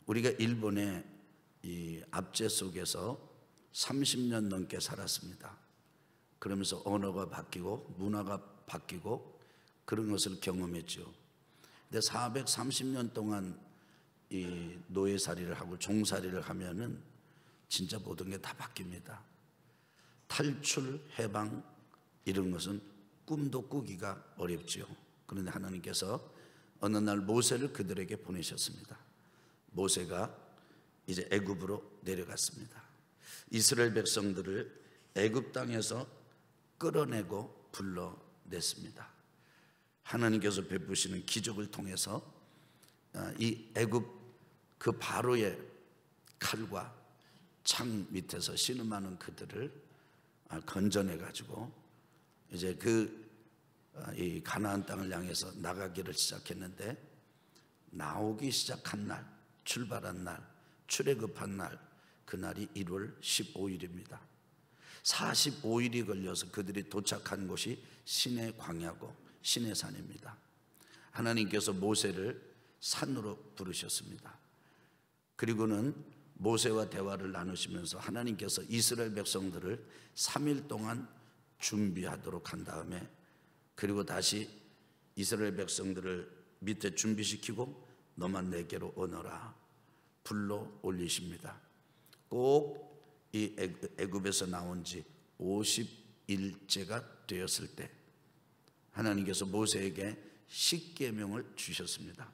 우리가 일본의 이 압제 속에서 30년 넘게 살았습니다. 그러면서 언어가 바뀌고 문화가 바뀌고 그런 것을 경험했죠. 근데 430년 동안 이 노예살이를 하고 종살이를 하면은 진짜 모든 게 다 바뀝니다. 탈출, 해방 이런 것은 꿈도 꾸기가 어렵지요. 그런데 하나님께서 어느 날 모세를 그들에게 보내셨습니다. 모세가 이제 애굽으로 내려갔습니다. 이스라엘 백성들을 애굽 땅에서 끌어내고 불러냈습니다. 하나님께서 베푸시는 기적을 통해서 이 애굽 그 바로의 칼과 창 밑에서 신음하는 그들을 건져내 가지고 이제 이 가나안 땅을 향해서 나가기를 시작했는데, 나오기 시작한 날, 출발한 날, 출애굽한 날, 그날이 1월 15일입니다. 45일이 걸려서 그들이 도착한 곳이 시내 광야고 시내 산입니다. 하나님께서 모세를 산으로 부르셨습니다. 그리고는 모세와 대화를 나누시면서 하나님께서 이스라엘 백성들을 3일 동안 준비하도록 한 다음에, 그리고 다시 이스라엘 백성들을 밑에 준비시키고 너만 내게로 오너라 불러 올리십니다. 꼭 이 애굽에서 나온 지 50일째가 되었을 때 하나님께서 모세에게 십계명을 주셨습니다.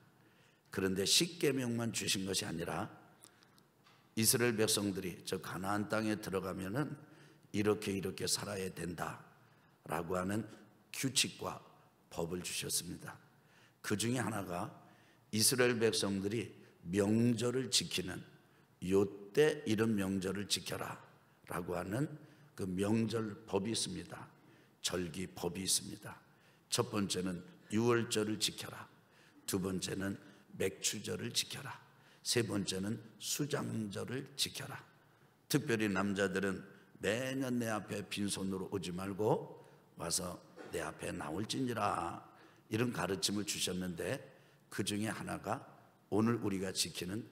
그런데 십계명만 주신 것이 아니라 이스라엘 백성들이 저 가나안 땅에 들어가면은 이렇게 살아야 된다라고 하는 규칙과 법을 주셨습니다. 그 중에 하나가 이스라엘 백성들이 명절을 지키는, 요때 이런 명절을 지켜라 라고 하는 그 명절 법이 있습니다. 절기 법이 있습니다. 첫 번째는 유월절을 지켜라, 두 번째는 맥추절을 지켜라, 세 번째는 수장절을 지켜라. 특별히 남자들은 매년 내 앞에 빈손으로 오지 말고 와서 내 앞에 나올지니라, 이런 가르침을 주셨는데, 그 중에 하나가 오늘 우리가 지키는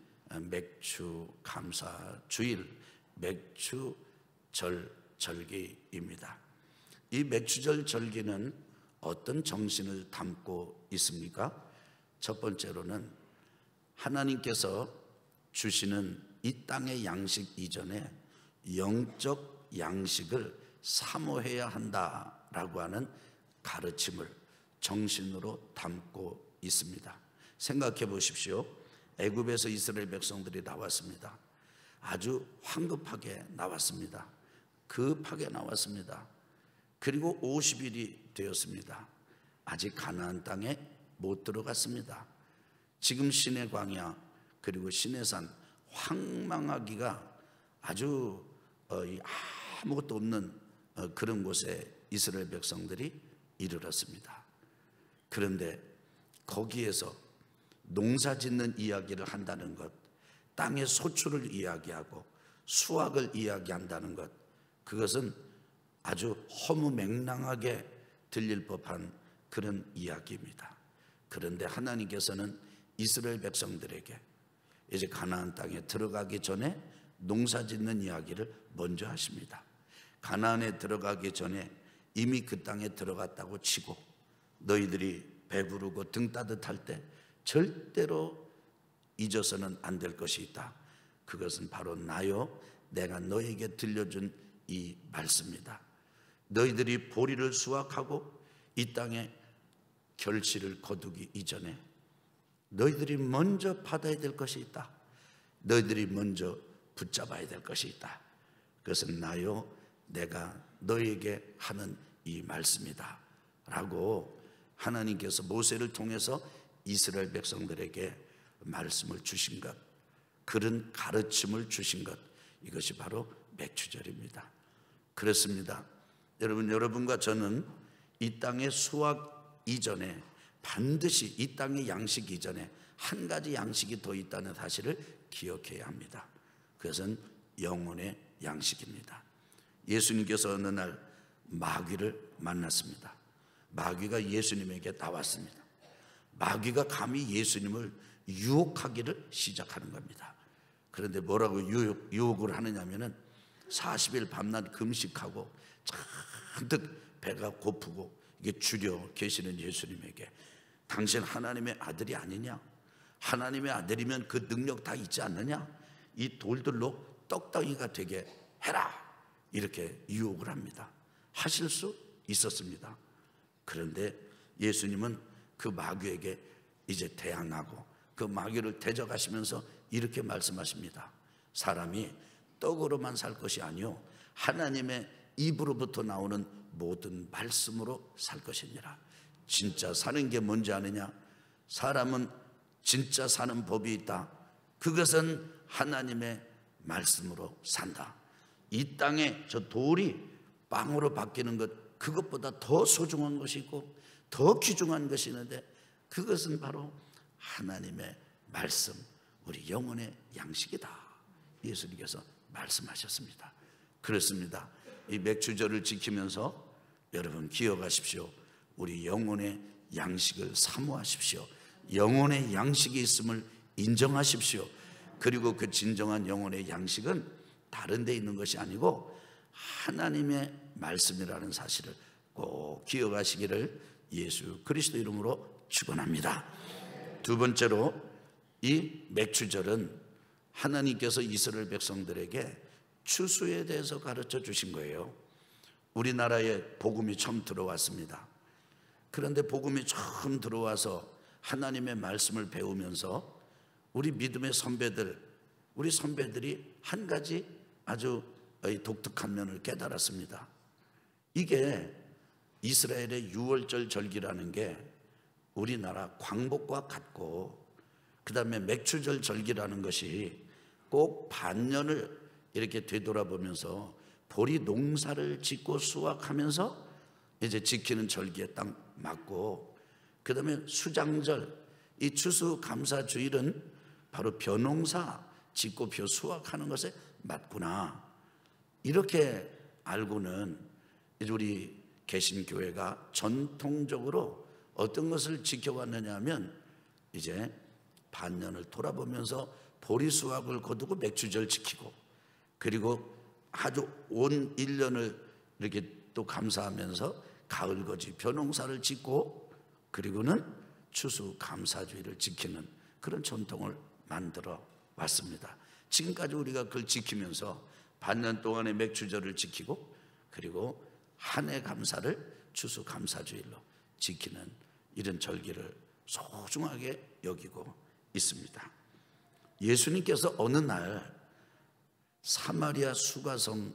맥추 감사 주일, 맥추절 절기입니다. 이 맥추절 절기는 어떤 정신을 담고 있습니까? 첫 번째로는 하나님께서 주시는 이 땅의 양식 이전에 영적 양식을 사모해야 한다라고 하는 가르침을 정신으로 담고 있습니다. 생각해 보십시오. 애굽에서 이스라엘 백성들이 나왔습니다. 아주 황급하게 나왔습니다. 급하게 나왔습니다. 그리고 50일이 되었습니다. 아직 가나안 땅에 못 들어갔습니다. 지금 시내 광야 그리고 시내산 황망하기가 아주 아무것도 없는 그런 곳에 이스라엘 백성들이 이르렀습니다. 그런데 거기에서 농사짓는 이야기를 한다는 것, 땅의 소출을 이야기하고 수확을 이야기한다는 것, 그것은 아주 허무맹랑하게 들릴 법한 그런 이야기입니다. 그런데 하나님께서는 이스라엘 백성들에게 이제 가나안 땅에 들어가기 전에 농사짓는 이야기를 먼저 하십니다. 가나안에 들어가기 전에 이미 그 땅에 들어갔다고 치고 너희들이 배부르고 등 따뜻할 때 절대로 잊어서는 안 될 것이 있다. 그것은 바로 나요, 내가 너에게 들려준 이 말씀이다. 너희들이 보리를 수확하고 이 땅에 결실을 거두기 이전에 너희들이 먼저 받아야 될 것이 있다. 너희들이 먼저 붙잡아야 될 것이 있다. 그것은 나요, 내가 너에게 하는 이 말씀이다 라고 하나님께서 모세를 통해서 이스라엘 백성들에게 말씀을 주신 것, 그런 가르침을 주신 것, 이것이 바로 맥추절입니다. 그렇습니다. 여러분과 저는 이 땅의 수확 이전에 반드시 이 땅의 양식 이전에 한 가지 양식이 더 있다는 사실을 기억해야 합니다. 그것은 영혼의 양식입니다. 예수님께서 어느 날 마귀를 만났습니다. 마귀가 예수님에게 나왔습니다. 마귀가 감히 예수님을 유혹하기를 시작하는 겁니다. 그런데 뭐라고 유혹을 하느냐면은 40일 밤낮 금식하고 잔뜩 배가 고프고 이게 주려 계시는 예수님에게 당신 하나님의 아들이 아니냐? 하나님의 아들이면 그 능력 다 있지 않느냐? 이 돌들로 떡덩이가 되게 해라, 이렇게 유혹을 합니다. 하실 수 있었습니다. 그런데 예수님은 그 마귀에게 이제 대항하고 그 마귀를 대적하시면서 이렇게 말씀하십니다. 사람이 떡으로만 살 것이 아니요 하나님의 입으로부터 나오는 모든 말씀으로 살 것이니라. 진짜 사는 게 뭔지 아느냐? 사람은 진짜 사는 법이 있다. 그것은 하나님의 말씀으로 산다. 이 땅에 저 돌이 빵으로 바뀌는 것, 그것보다 더 소중한 것이 있고 더 귀중한 것이 있는데 그것은 바로 하나님의 말씀, 우리 영혼의 양식이다. 예수님께서 말씀하셨습니다. 그렇습니다. 이 맥주절을 지키면서 여러분 기억하십시오. 우리 영혼의 양식을 사모하십시오. 영혼의 양식이 있음을 인정하십시오. 그리고 그 진정한 영혼의 양식은 다른 데 있는 것이 아니고 하나님의 말씀이라는 사실을 꼭 기억하시기를 예수 그리스도 이름으로 축원합니다. 두 번째로 이 맥주절은 하나님께서 이스라엘 백성들에게 추수에 대해서 가르쳐 주신 거예요. 우리나라에 복음이 처음 들어왔습니다. 그런데 복음이 처음 들어와서 하나님의 말씀을 배우면서 우리 믿음의 선배들, 우리 선배들이 한 가지 아주 독특한 면을 깨달았습니다. 이게 이스라엘의 유월절 절기라는 게 우리나라 광복과 같고, 그 다음에 맥주절 절기라는 것이 꼭 반년을 이렇게 되돌아보면서 보리 농사를 짓고 수확하면서 이제 지키는 절기에 딱 맞고, 그 다음에 수장절, 이 추수감사주일은 바로 벼농사 짓고 벼 수확하는 것에 맞구나, 이렇게 알고는 이제 우리 개신교회가 전통적으로 어떤 것을 지켜왔느냐 하면 이제 반년을 돌아보면서 보리 수확을 거두고 맥주절 지키고, 그리고 아주 온 1년을 이렇게 또 감사하면서 가을거지 벼농사를 짓고, 그리고는 추수감사주의를 지키는 그런 전통을 만들어 왔습니다. 지금까지 우리가 그걸 지키면서 반년 동안의 맥주절을 지키고, 그리고 한 해 감사를 추수감사주일로 지키는 이런 절기를 소중하게 여기고 있습니다. 예수님께서 어느 날 사마리아 수가성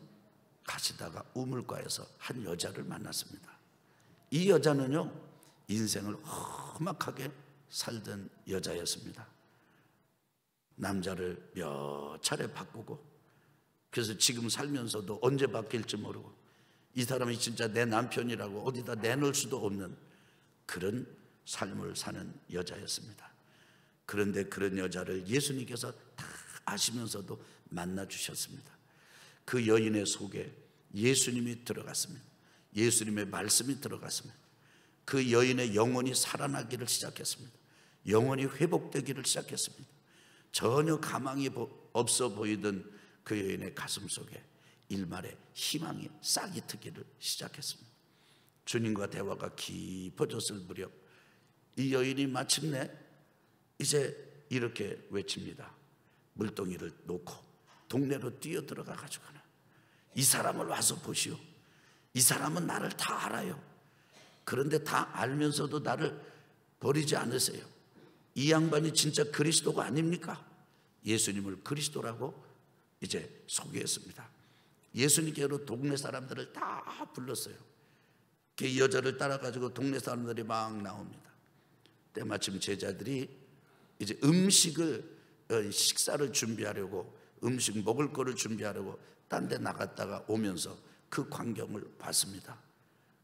가시다가 우물가에서 한 여자를 만났습니다. 이 여자는요, 인생을 험악하게 살던 여자였습니다. 남자를 몇 차례 바꾸고, 그래서 지금 살면서도 언제 바뀔지 모르고, 이 사람이 진짜 내 남편이라고 어디다 내놓을 수도 없는 그런 삶을 사는 여자였습니다. 그런데 그런 여자를 예수님께서 다 아시면서도 만나 주셨습니다. 그 여인의 속에 예수님이 들어갔습니다. 예수님의 말씀이 들어갔습니다. 그 여인의 영혼이 살아나기를 시작했습니다. 영혼이 회복되기를 시작했습니다. 전혀 가망이 없어 보이던 그 여인의 가슴 속에 일말의 희망이 싹이 트기를 시작했습니다. 주님과 대화가 깊어졌을 무렵 이 여인이 마침내 이제 이렇게 외칩니다. 물동이를 놓고 동네로 뛰어들어가 가지고, 이 사람을 와서 보시오. 이 사람은 나를 다 알아요. 그런데 다 알면서도 나를 버리지 않으세요. 이 양반이 진짜 그리스도가 아닙니까? 예수님을 그리스도라고 이제 소개했습니다. 예수님께로 동네 사람들을 다 불렀어요. 그 여자를 따라가지고 동네 사람들이 막 나옵니다. 때마침 제자들이 이제 식사를 준비하려고, 음식 먹을 거를 준비하려고 딴 데 나갔다가 오면서 그 광경을 봤습니다.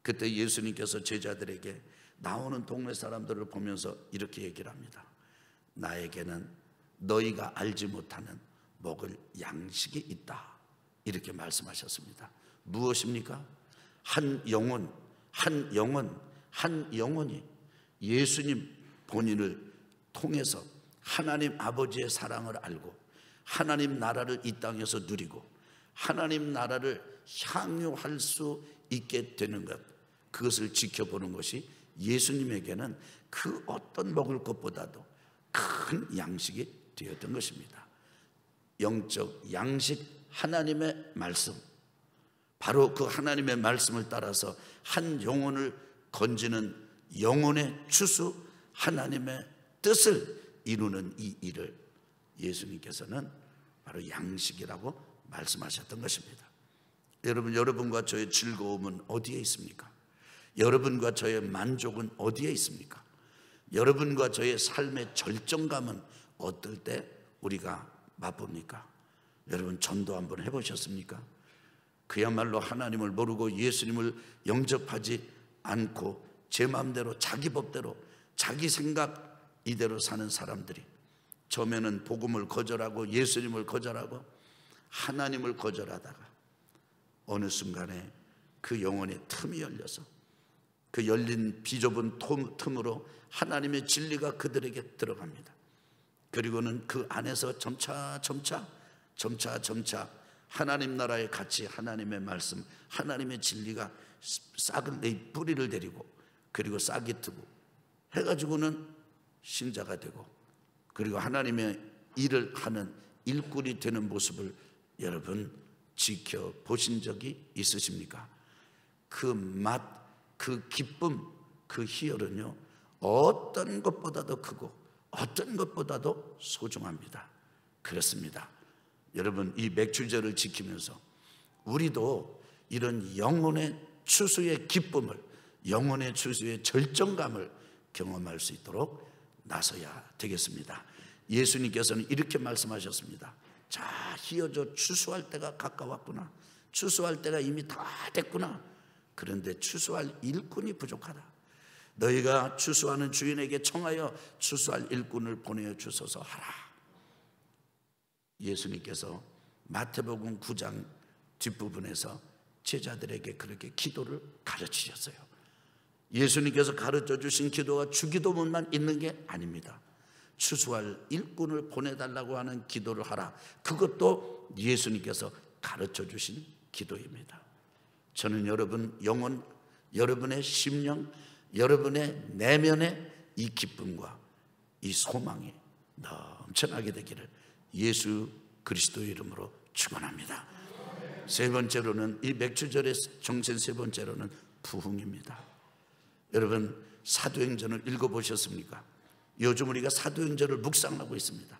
그때 예수님께서 제자들에게 나오는 동네 사람들을 보면서 이렇게 얘기를 합니다. 나에게는 너희가 알지 못하는 먹을 양식이 있다, 이렇게 말씀하셨습니다. 무엇입니까? 한 영혼이 예수님 본인을 통해서 하나님 아버지의 사랑을 알고 하나님 나라를 이 땅에서 누리고 하나님 나라를 향유할 수 있게 되는 것, 그것을 지켜보는 것이 예수님에게는 그 어떤 먹을 것보다도 큰 양식이 되었던 것입니다. 영적 양식, 하나님의 말씀, 바로 그 하나님의 말씀을 따라서 한 영혼을 건지는 영혼의 추수, 하나님의 뜻을 이루는 이 일을 예수님께서는 바로 양식이라고 말씀하셨던 것입니다. 여러분, 여러분과 저의 즐거움은 어디에 있습니까? 여러분과 저의 만족은 어디에 있습니까? 여러분과 저의 삶의 절정감은 어떨 때 우리가 맛봅니까? 여러분, 전도 한번 해보셨습니까? 그야말로 하나님을 모르고 예수님을 영접하지 않고 제 마음대로 자기 법대로 자기 생각 이대로 사는 사람들이 처음에는 복음을 거절하고 예수님을 거절하고 하나님을 거절하다가 어느 순간에 그 영혼의 틈이 열려서 그 열린 비좁은 틈으로 하나님의 진리가 그들에게 들어갑니다. 그리고는 그 안에서 점차 하나님 나라에 같이 하나님의 말씀, 하나님의 진리가 싹을 내 뿌리를 내리고 그리고 싹이 트고 해가지고는 신자가 되고 그리고 하나님의 일을 하는 일꾼이 되는 모습을 여러분 지켜보신 적이 있으십니까? 그 맛, 그 기쁨, 그 희열은요 어떤 것보다도 크고 어떤 것보다도 소중합니다. 그렇습니다. 여러분, 이 맥주제를 지키면서 우리도 이런 영혼의 추수의 기쁨을, 영혼의 추수의 절정감을 경험할 수 있도록 나서야 되겠습니다. 예수님께서는 이렇게 말씀하셨습니다. 자, 희어져 추수할 때가 가까웠구나. 추수할 때가 이미 다 됐구나. 그런데 추수할 일꾼이 부족하다. 너희가 추수하는 주인에게 청하여 추수할 일꾼을 보내어 주소서 하라. 예수님께서 마태복음 9장 뒷부분에서 제자들에게 그렇게 기도를 가르치셨어요. 예수님께서 가르쳐 주신 기도가 주기도문만 있는 게 아닙니다. 추수할 일꾼을 보내달라고 하는 기도를 하라. 그것도 예수님께서 가르쳐 주신 기도입니다. 저는 여러분 영혼, 여러분의 심령, 여러분의 내면의 이 기쁨과 이 소망이 넘쳐나게 되기를 예수 그리스도의 이름으로 축원합니다. 세 번째로는 이 맥주절의 정신, 세 번째로는 부흥입니다. 여러분, 사도행전을 읽어보셨습니까? 요즘 우리가 사도행전을 묵상하고 있습니다.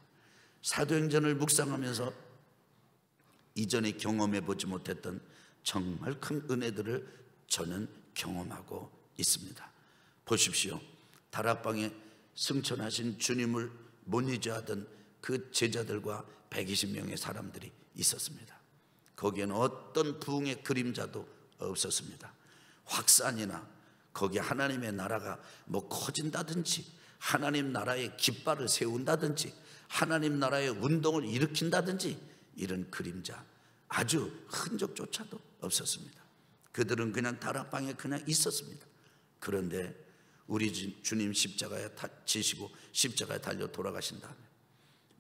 사도행전을 묵상하면서 이전에 경험해 보지 못했던 정말 큰 은혜들을 저는 경험하고 있습니다. 보십시오. 다락방에 승천하신 주님을 못 잊어하던 그 제자들과 120명의 사람들이 있었습니다. 거기에는 어떤 부흥의 그림자도 없었습니다. 확산이나 거기 하나님의 나라가 뭐 커진다든지 하나님 나라의 깃발을 세운다든지 하나님 나라의 운동을 일으킨다든지 이런 그림자, 아주 흔적조차도 없었습니다. 그들은 그냥 다락방에 그냥 있었습니다. 그런데 우리 주님 십자가에 지시고 십자가에 달려 돌아가신 다음에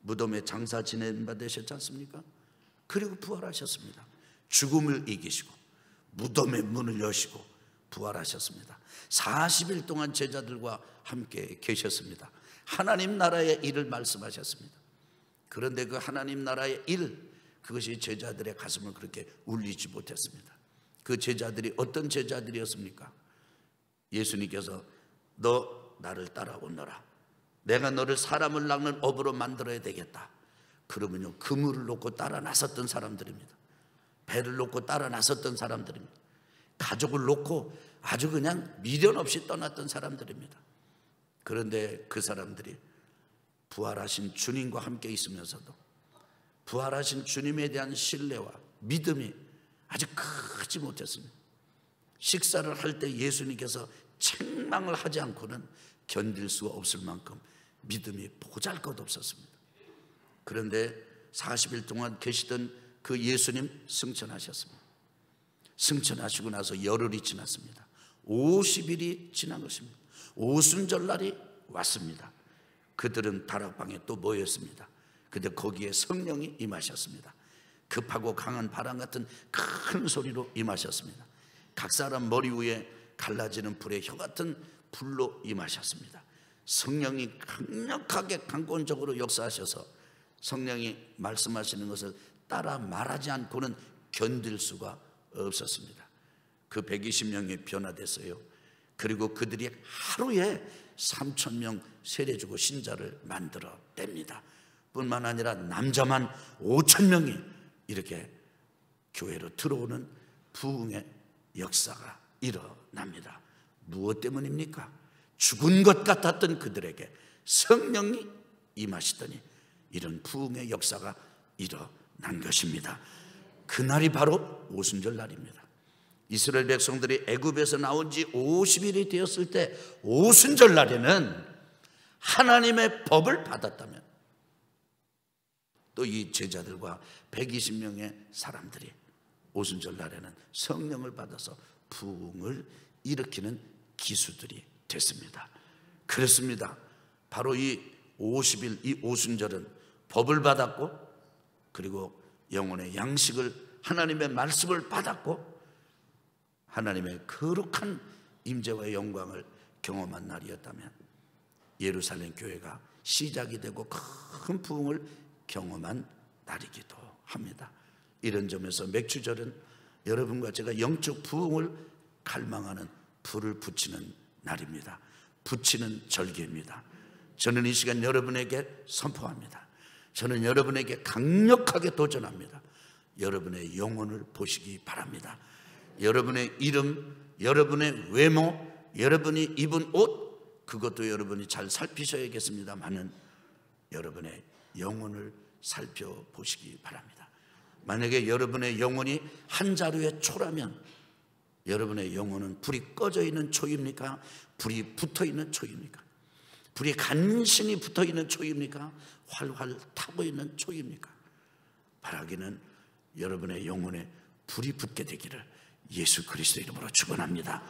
무덤에 장사 지낸 바 되셨지 않습니까? 그리고 부활하셨습니다. 죽음을 이기시고 무덤의 문을 여시고 부활하셨습니다. 40일 동안 제자들과 함께 계셨습니다. 하나님 나라의 일을 말씀하셨습니다. 그런데 그 하나님 나라의 일, 그것이 제자들의 가슴을 그렇게 울리지 못했습니다. 그 제자들이 어떤 제자들이었습니까? 예수님께서 너 나를 따라오너라. 내가 너를 사람을 낚는 업으로 만들어야 되겠다. 그러면요, 그물을 놓고 따라 나섰던 사람들입니다. 배를 놓고 따라 나섰던 사람들입니다. 가족을 놓고 아주 그냥 미련 없이 떠났던 사람들입니다. 그런데 그 사람들이 부활하신 주님과 함께 있으면서도 부활하신 주님에 대한 신뢰와 믿음이 아주 크지 못했습니다. 식사를 할 때 예수님께서 책망을 하지 않고는 견딜 수가 없을 만큼 믿음이 보잘것없었습니다. 그런데 40일 동안 계시던 그 예수님 승천하셨습니다. 승천하시고 나서 열흘이 지났습니다. 50일이 지난 것입니다. 오순절날이 왔습니다. 그들은 다락방에 또 모였습니다. 근데 거기에 성령이 임하셨습니다. 급하고 강한 바람 같은 큰 소리로 임하셨습니다. 각 사람 머리 위에 갈라지는 불의 혀 같은 불로 임하셨습니다. 성령이 강력하게 강권적으로 역사하셔서 성령이 말씀하시는 것을 따라 말하지 않고는 견딜 수가 없었습니다. 그 120명이 변화됐어요. 그리고 그들이 하루에 3,000명 세례주고 신자를 만들어냅니다. 뿐만 아니라 남자만 5,000명이 이렇게 교회로 들어오는 부흥의 역사가 일어납니다. 무엇 때문입니까? 죽은 것 같았던 그들에게 성령이 임하시더니 이런 부흥의 역사가 일어난 것입니다. 그날이 바로 오순절 날입니다. 이스라엘 백성들이 애굽에서 나온 지 50일이 되었을 때 오순절 날에는 하나님의 법을 받았다면 또 이 제자들과 120명의 사람들이 오순절 날에는 성령을 받아서 부흥을 일으키는 기수들이 됐습니다. 그렇습니다. 바로 이 50일 이 오순절은 법을 받았고 그리고 영혼의 양식을 하나님의 말씀을 받았고 하나님의 거룩한 임재와 영광을 경험한 날이었다면 예루살렘 교회가 시작이 되고 큰 부흥을 경험한 날이기도 합니다. 이런 점에서 맥주절은 여러분과 제가 영적 부흥을 갈망하는 불을 붙이는 날입니다. 붙이는 절기입니다. 저는 이 시간 여러분에게 선포합니다. 저는 여러분에게 강력하게 도전합니다. 여러분의 영혼을 보시기 바랍니다. 여러분의 이름, 여러분의 외모, 여러분이 입은 옷, 그것도 여러분이 잘 살피셔야겠습니다만은 여러분의 영혼을 살펴보시기 바랍니다. 만약에 여러분의 영혼이 한 자루의 초라면 여러분의 영혼은 불이 꺼져 있는 초입니까? 불이 붙어 있는 초입니까? 불이 간신히 붙어 있는 초입니까? 활활 타고 있는 초입니까? 바라기는 여러분의 영혼에 불이 붙게 되기를 예수 그리스도 이름으로 축원합니다.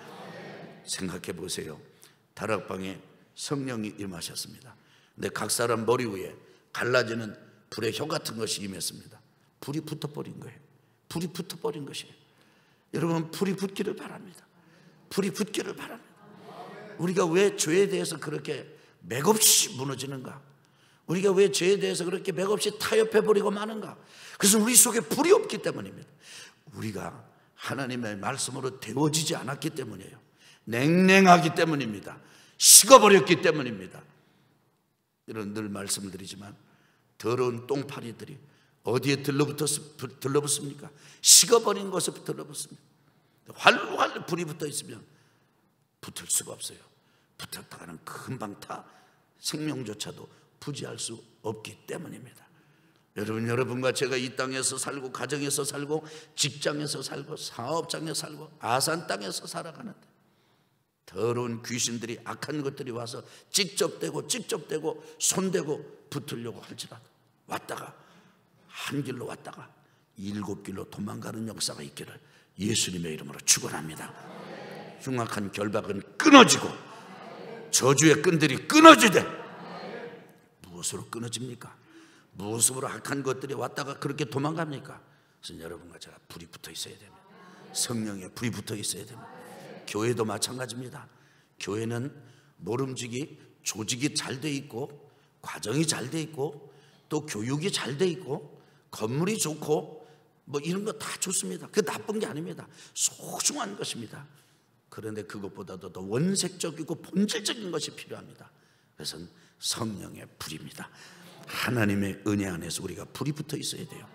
생각해 보세요. 다락방에 성령이 임하셨습니다. 근데 각 사람 머리 위에 갈라지는 불의 혀 같은 것이 임했습니다. 불이 붙어버린 거예요. 불이 붙어버린 것이에요. 여러분, 불이 붙기를 바랍니다. 불이 붙기를 바랍니다. 우리가 왜 죄에 대해서 그렇게 맥없이 무너지는가? 우리가 왜 죄에 대해서 그렇게 맥없이 타협해버리고 마는가? 그것은 우리 속에 불이 없기 때문입니다. 우리가 하나님의 말씀으로 데워지지 않았기 때문이에요. 냉랭하기 때문입니다. 식어버렸기 때문입니다. 이런 늘 말씀을 드리지만 더러운 똥파리들이 어디에 들러붙습니까? 식어버린 것에 들러붙습니다. 활활 불이 붙어 있으면 붙을 수가 없어요. 붙었다가는 금방 타 생명조차도 부지할 수 없기 때문입니다. 여러분과 제가 이 땅에서 살고 가정에서 살고 직장에서 살고 사업장에서 살고 아산 땅에서 살아가는데 더러운 귀신들이 악한 것들이 와서 찍접대고 손대고 붙으려고 할지라도 왔다가 한 길로 왔다가 7길로 도망가는 역사가 있기를 예수님의 이름으로 축원합니다. 흉악한 결박은 끊어지고 저주의 끈들이 끊어지되 무엇으로 끊어집니까? 무엇으로 악한 것들이 왔다가 그렇게 도망갑니까? 그래서 여러분과 제가 불이 붙어 있어야 됩니다. 성령에 불이 붙어 있어야 됩니다. 교회도 마찬가지입니다. 교회는 모름지기 조직이 잘 돼 있고 과정이 잘 돼 있고 또 교육이 잘 돼 있고 건물이 좋고 뭐 이런 거 다 좋습니다. 그게 나쁜 게 아닙니다. 소중한 것입니다. 그런데 그것보다도 더 원색적이고 본질적인 것이 필요합니다. 그것은 성령의 불입니다. 하나님의 은혜 안에서 우리가 불이 붙어 있어야 돼요.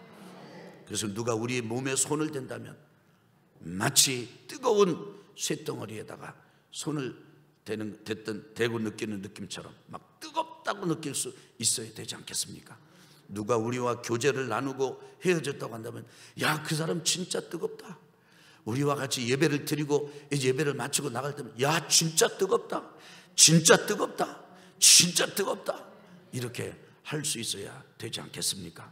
그래서 누가 우리의 몸에 손을 댄다면 마치 뜨거운 쇳덩어리에다가 손을 대고 느끼는 느낌처럼 막 뜨겁다고 느낄 수 있어야 되지 않겠습니까? 누가 우리와 교제를 나누고 헤어졌다고 한다면 야, 그 사람 진짜 뜨겁다. 우리와 같이 예배를 드리고 이제 예배를 마치고 나갈 때면 야, 진짜 뜨겁다. 진짜 뜨겁다. 진짜 뜨겁다. 이렇게 할 수 있어야 되지 않겠습니까?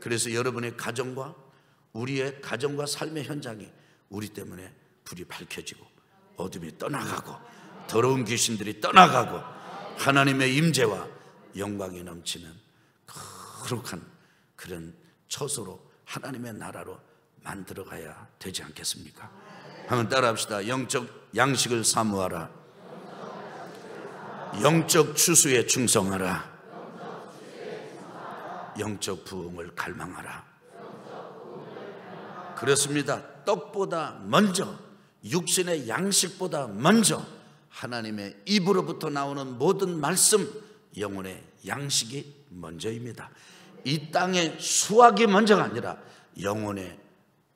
그래서 여러분의 가정과 우리의 가정과 삶의 현장이 우리 때문에 불이 밝혀지고 어둠이 떠나가고 더러운 귀신들이 떠나가고 하나님의 임재와 영광이 넘치는 거룩한 그런 처소로 하나님의 나라로 만들어가야 되지 않겠습니까? 한번 따라합시다. 영적 양식을 사모하라. 영적 추수에 충성하라. 영적 부흥을 갈망하라. 그렇습니다. 떡보다 먼저, 육신의 양식보다 먼저 하나님의 입으로부터 나오는 모든 말씀, 영혼의 양식이 먼저입니다. 이 땅의 수확이 먼저가 아니라 영혼의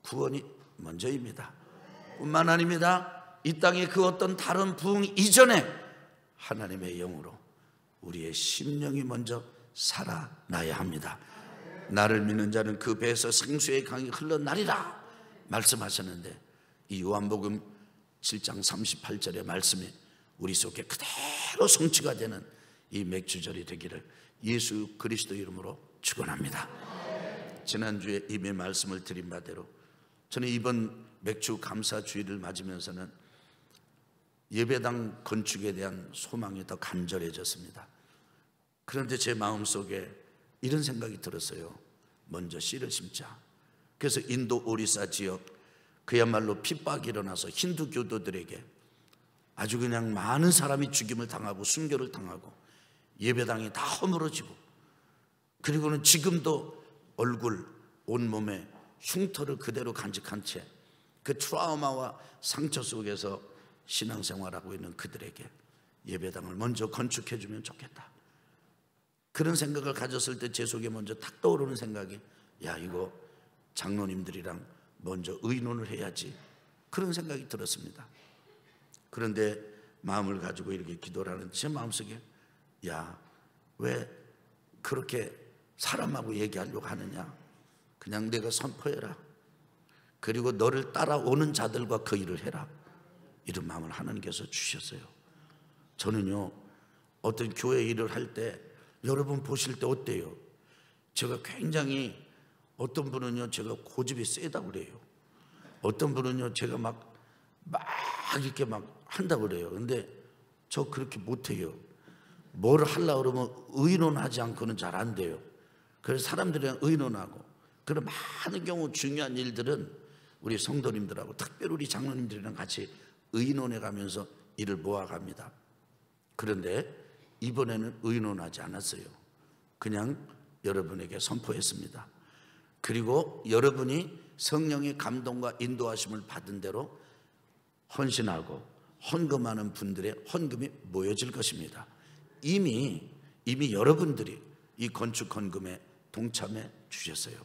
구원이 먼저입니다. 뿐만 아닙니다. 이 땅의 그 어떤 다른 부흥 이전에 하나님의 영으로 우리의 심령이 먼저 살아나야 합니다. 나를 믿는 자는 그 배에서 생수의 강이 흘러나리라 말씀하셨는데, 이 요한복음 7장 38절의 말씀이 우리 속에 그대로 성취가 되는 이 맥주절이 되기를 예수 그리스도 이름으로 축원합니다. 지난주에 이미 말씀을 드린 바대로 저는 이번 맥주 감사 주일을 맞으면서는 예배당 건축에 대한 소망이 더 간절해졌습니다. 그런데 제 마음속에 이런 생각이 들었어요. 먼저 씨를 심자. 그래서 인도 오리사 지역, 그야말로 핍박이 일어나서 힌두 교도들에게 아주 그냥 많은 사람이 죽임을 당하고 순교를 당하고 예배당이 다 허물어지고, 그리고는 지금도 얼굴, 온몸에 흉터를 그대로 간직한 채 그 트라우마와 상처 속에서 신앙생활하고 있는 그들에게 예배당을 먼저 건축해 주면 좋겠다. 그런 생각을 가졌을 때 제 속에 먼저 탁 떠오르는 생각이, 야, 이거 장로님들이랑 먼저 의논을 해야지, 그런 생각이 들었습니다. 그런데 마음을 가지고 이렇게 기도를 하는데 제 마음속에, 야, 왜 그렇게 사람하고 얘기하려고 하느냐, 그냥 내가 선포해라. 그리고 너를 따라오는 자들과 그 일을 해라. 이런 마음을 하나님께서 주셨어요. 저는요, 어떤 교회 일을 할 때 여러분 보실 때 어때요? 제가 굉장히, 어떤 분은요 제가 고집이 세다고 그래요. 어떤 분은요 제가 막 이렇게 막 한다고 그래요. 근데 저 그렇게 못해요. 뭘 하려고 그러면 의논하지 않고는 잘 안 돼요. 그래서 사람들이랑 의논하고, 그런 많은 경우 중요한 일들은 우리 성도님들하고 특별히 우리 장로님들이랑 같이 의논해 가면서 일을 모아갑니다. 그런데 이번에는 의논하지 않았어요. 그냥 여러분에게 선포했습니다. 그리고 여러분이 성령의 감동과 인도하심을 받은 대로 헌신하고 헌금하는 분들의 헌금이 모여질 것입니다. 이미 여러분들이 이 건축 헌금에 동참해 주셨어요.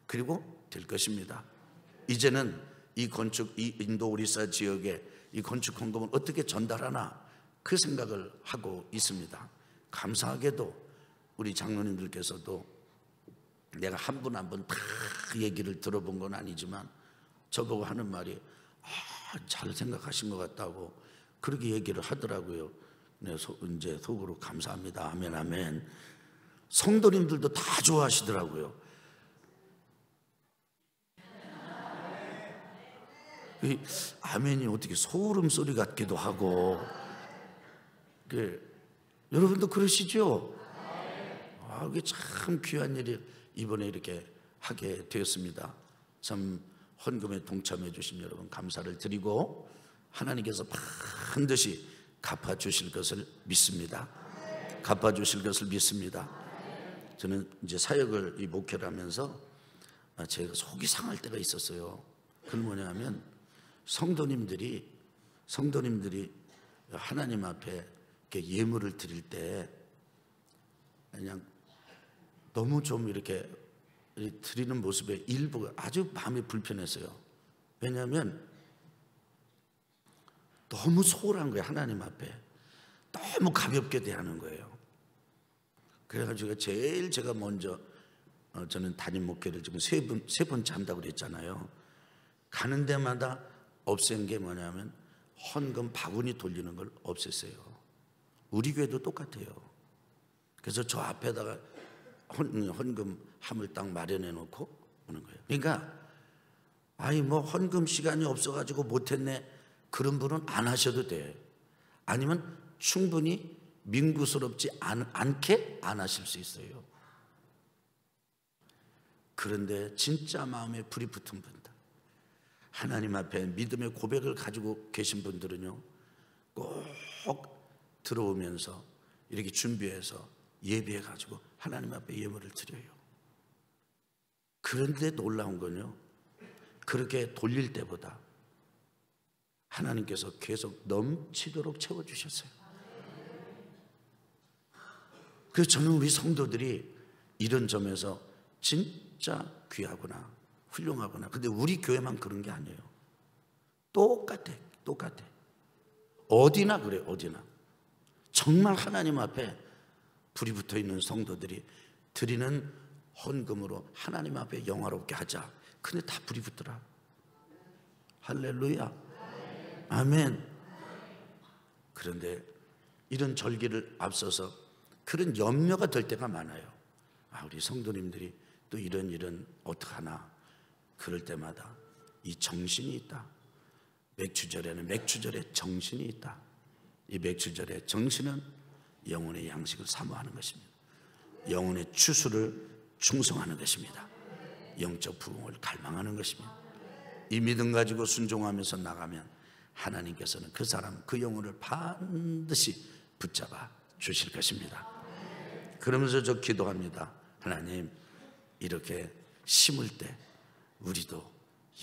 그리고 될 것입니다. 이제는 이 건축, 이 인도 오리사 지역에 이 건축 헌금을 어떻게 전달하나, 그 생각을 하고 있습니다. 감사하게도 우리 장로님들께서도, 내가 한 분 한 분 다 얘기를 들어본 건 아니지만 저보고 하는 말이, 잘 생각하신 것 같다고 그렇게 얘기를 하더라고요. 네, 이제 속으로 감사합니다. 아멘, 아멘. 성도님들도 다 좋아하시더라고요. 이 아멘이 어떻게 소름 소리 같기도 하고, 여러분도 그러시죠? 이게 참 귀한 일이 이번에 이렇게 하게 되었습니다. 참 헌금에 동참해 주신 여러분 감사를 드리고, 하나님께서 반드시 갚아주실 것을 믿습니다. 갚아주실 것을 믿습니다. 저는 이제 사역을, 이 목회를 하면서 제가 속이 상할 때가 있었어요. 그건 뭐냐면, 성도님들이 하나님 앞에 이렇게 예물을 드릴 때 그냥 너무 좀 이렇게 드리는 모습에 일부가 아주 마음이 불편했어요. 왜냐하면 너무 소홀한 거예요. 하나님 앞에 너무 가볍게 대하는 거예요. 그래가지고 제가 먼저, 저는 담임 목회를 지금 세 번째 한다고 그랬잖아요. 가는 데마다 없앤 게 뭐냐면 헌금 바구니 돌리는 걸 없앴어요. 우리 교회도 똑같아요. 그래서 저 앞에다가 헌금 함을 딱 마련해 놓고 오는 거예요. 그러니까 뭐 헌금 시간이 없어가지고 못했네, 그런 분은 안 하셔도 돼. 아니면 충분히 민구스럽지 않게 안 하실 수 있어요. 그런데 진짜 마음에 불이 붙은 분들, 하나님 앞에 믿음의 고백을 가지고 계신 분들은요, 꼭 들어오면서 이렇게 준비해서 예배해 가지고 하나님 앞에 예물을 드려요. 그런데 놀라운 건요, 그렇게 돌릴 때보다 하나님께서 계속 넘치도록 채워주셨어요. 그래서 저는 우리 성도들이 이런 점에서 진짜 귀하구나, 훌륭하구나. 근데 우리 교회만 그런 게 아니에요. 똑같아. 어디나 그래, 어디나. 정말 하나님 앞에 불이 붙어 있는 성도들이 드리는 헌금으로 하나님 앞에 영화롭게 하자. 근데 다 불이 붙더라. 할렐루야. 아멘. 그런데 이런 절기를 앞서서 그런 염려가 될 때가 많아요. 우리 성도님들이 또 이런 어떡하나. 그럴 때마다 이 정신이 있다. 맥주절에는 맥주절의 정신이 있다. 이 맥주절의 정신은 영혼의 양식을 사모하는 것입니다. 영혼의 추수를 충성하는 것입니다. 영적 부흥을 갈망하는 것입니다. 이 믿음 가지고 순종하면서 나가면 하나님께서는 그 사람, 그 영혼을 반드시 붙잡아 주실 것입니다. 그러면서 저 기도합니다. 하나님, 이렇게 심을 때 우리도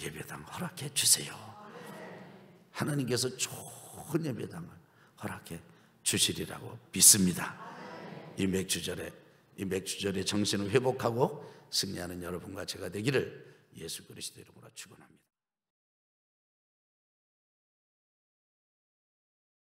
예배당 허락해 주세요. 하나님께서 좋은 예배당을 허락해 주시리라고 믿습니다. 이 맥주절의 정신을 회복하고 승리하는 여러분과 제가 되기를 예수 그리스도 이름으로 축원합니다.